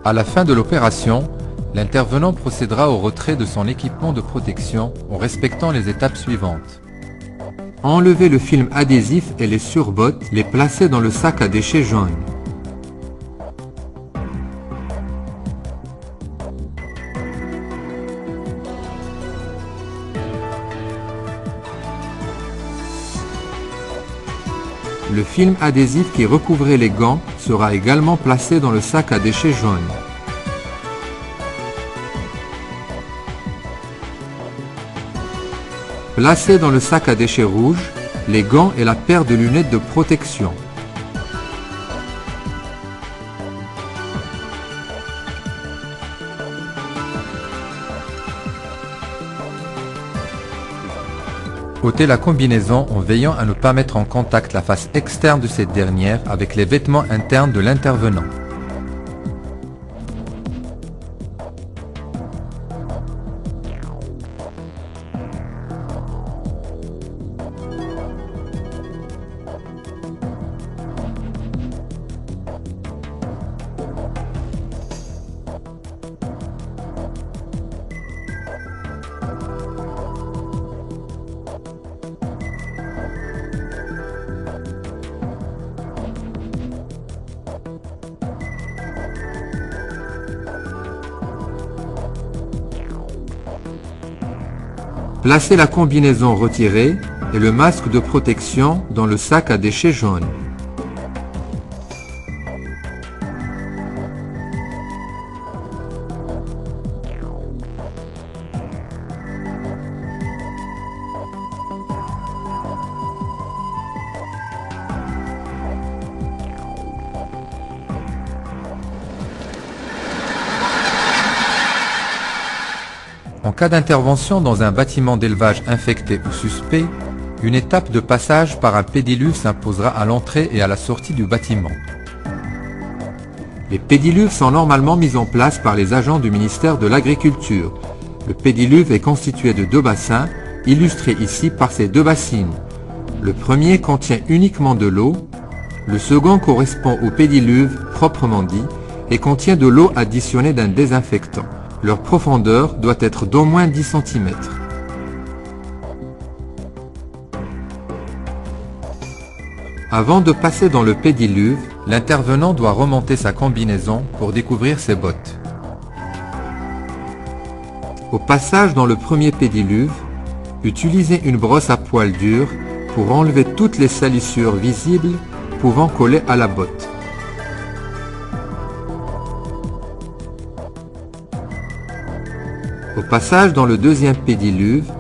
À la fin de l'opération, l'intervenant procédera au retrait de son équipement de protection en respectant les étapes suivantes. Enlever le film adhésif et les surbottes, les placer dans le sac à déchets jaune. Le film adhésif qui recouvrait les gants sera également placé dans le sac à déchets jaune. Placez dans le sac à déchets rouge les gants et la paire de lunettes de protection. Ôtez la combinaison en veillant à ne pas mettre en contact la face externe de cette dernière avec les vêtements internes de l'intervenant. Placez la combinaison retirée et le masque de protection dans le sac à déchets jaune. En cas d'intervention dans un bâtiment d'élevage infecté ou suspect, une étape de passage par un pédiluve s'imposera à l'entrée et à la sortie du bâtiment. Les pédiluves sont normalement mis en place par les agents du ministère de l'Agriculture. Le pédiluve est constitué de 2 bassins, illustrés ici par ces 2 bassines. Le premier contient uniquement de l'eau, le second correspond au pédiluve proprement dit et contient de l'eau additionnée d'un désinfectant. Leur profondeur doit être d'au moins 10 cm. Avant de passer dans le pédiluve, l'intervenant doit remonter sa combinaison pour découvrir ses bottes. Au passage dans le premier pédiluve, utilisez une brosse à poils durs pour enlever toutes les salissures visibles pouvant coller à la botte. Au passage dans le deuxième pédiluve,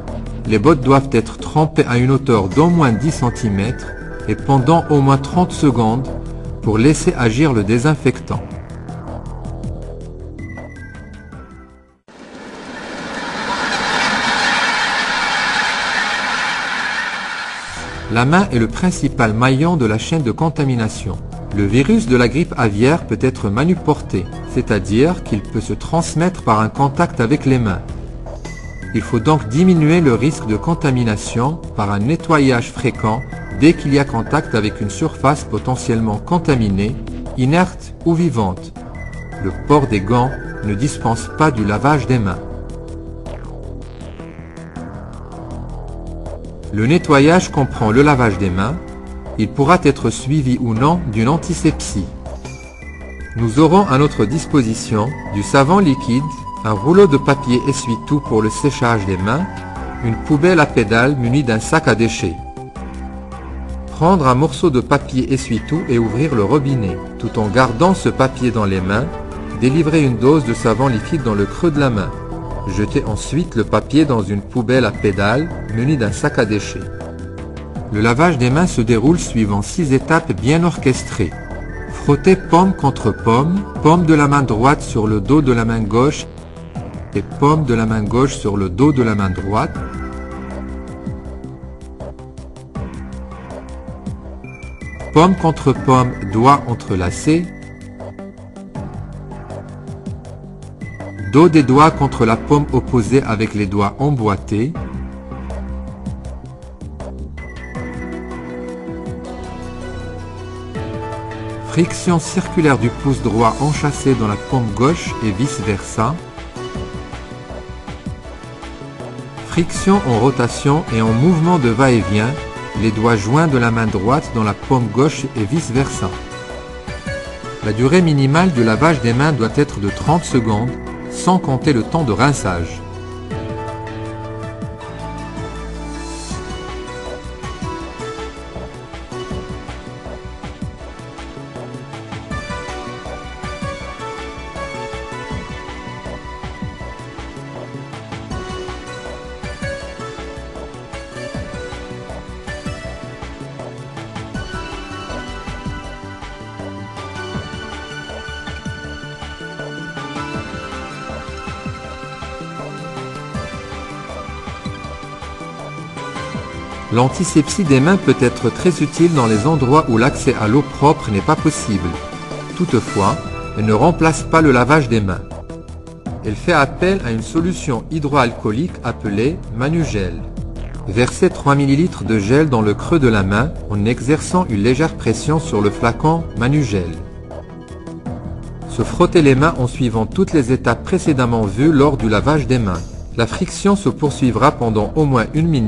les bottes doivent être trempées à une hauteur d'au moins 10 cm et pendant au moins 30 secondes pour laisser agir le désinfectant. La main est le principal maillon de la chaîne de contamination. Le virus de la grippe aviaire peut être manuporté, c'est-à-dire qu'il peut se transmettre par un contact avec les mains. Il faut donc diminuer le risque de contamination par un nettoyage fréquent dès qu'il y a contact avec une surface potentiellement contaminée, inerte ou vivante. Le port des gants ne dispense pas du lavage des mains. Le nettoyage comprend le lavage des mains. Il pourra être suivi ou non d'une antisepsie. Nous aurons à notre disposition du savon liquide, un rouleau de papier essuie-tout pour le séchage des mains, une poubelle à pédales munie d'un sac à déchets. Prendre un morceau de papier essuie-tout et ouvrir le robinet. Tout en gardant ce papier dans les mains, délivrer une dose de savon liquide dans le creux de la main. Jetez ensuite le papier dans une poubelle à pédales munie d'un sac à déchets. Le lavage des mains se déroule suivant 6 étapes bien orchestrées. Frottez paume contre paume, paume de la main droite sur le dos de la main gauche et paume de la main gauche sur le dos de la main droite. Paume contre paume, doigts entrelacés. Dos des doigts contre la paume opposée avec les doigts emboîtés. Friction circulaire du pouce droit enchâssé dans la paume gauche et vice-versa. Friction en rotation et en mouvement de va-et-vient, les doigts joints de la main droite dans la paume gauche et vice-versa. La durée minimale du lavage des mains doit être de 30 secondes, sans compter le temps de rinçage. L'antisepsie des mains peut être très utile dans les endroits où l'accès à l'eau propre n'est pas possible. Toutefois, elle ne remplace pas le lavage des mains. Elle fait appel à une solution hydroalcoolique appelée Manugel. Versez 3 ml de gel dans le creux de la main en exerçant une légère pression sur le flacon Manugel. Se frotter les mains en suivant toutes les étapes précédemment vues lors du lavage des mains. La friction se poursuivra pendant au moins 1 minute.